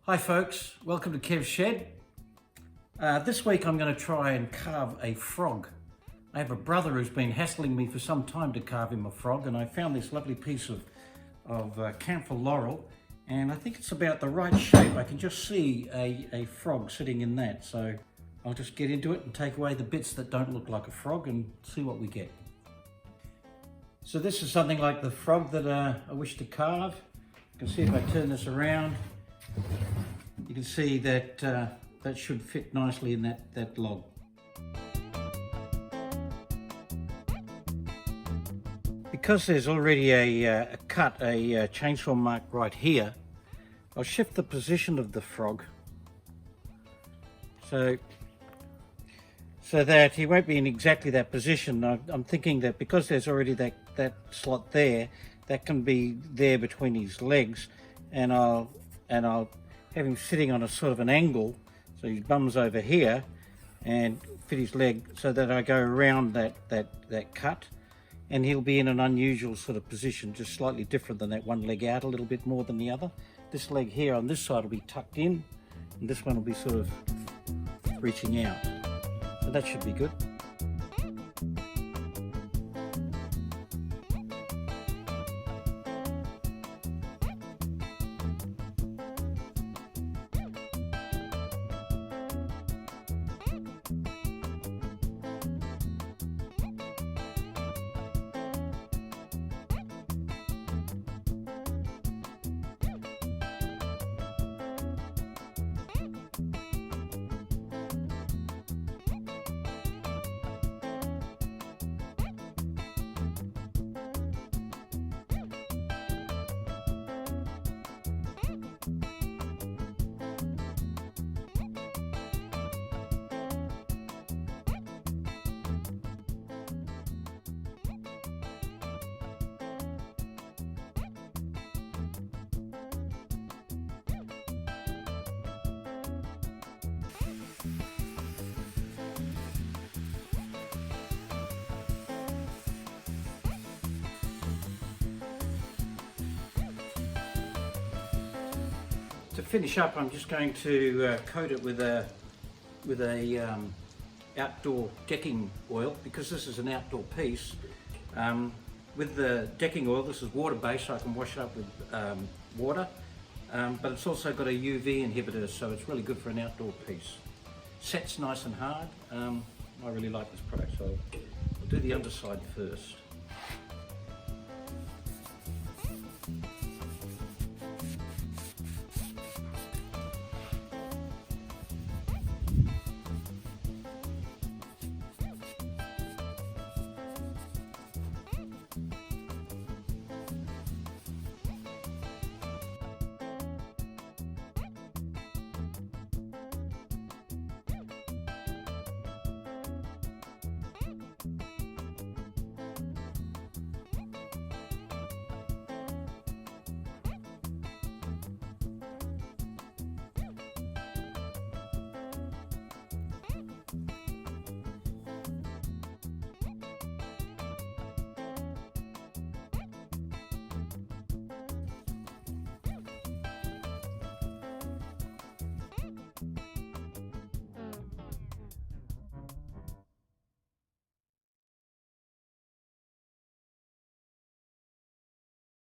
Hi folks, welcome to Kev's Shed. This week I'm going to try and carve a frog. I have a brother who's been hassling me for some time to carve him a frog, and I found this lovely piece of camphor laurel, and I think it's about the right shape. I can just see a frog sitting in that, so I'll just get into it and take away the bits that don't look like a frog and see what we get. So this is something like the frog that I wish to carve. You can see if I turn this around, you can see that that should fit nicely in that log. Because there's already a chainsaw mark right here, I'll shift the position of the frog so that he won't be in exactly that position. I'm thinking that because there's already that slot there, that can be there between his legs, and I'll have him sitting on a sort of an angle, so his bum's over here, and fit his leg so that I go around that cut, and he'll be in an unusual sort of position, just slightly different than that one leg out a little bit more than the other. This leg here on this side will be tucked in, and this one will be sort of reaching out. So that should be good. To finish up, I'm just going to coat it with a outdoor decking oil, because this is an outdoor piece. With the decking oil, this is water-based, so I can wash it up with water, but it's also got a UV inhibitor, so it's really good for an outdoor piece. Sets nice and hard. I really like this product, so I'll do the underside first.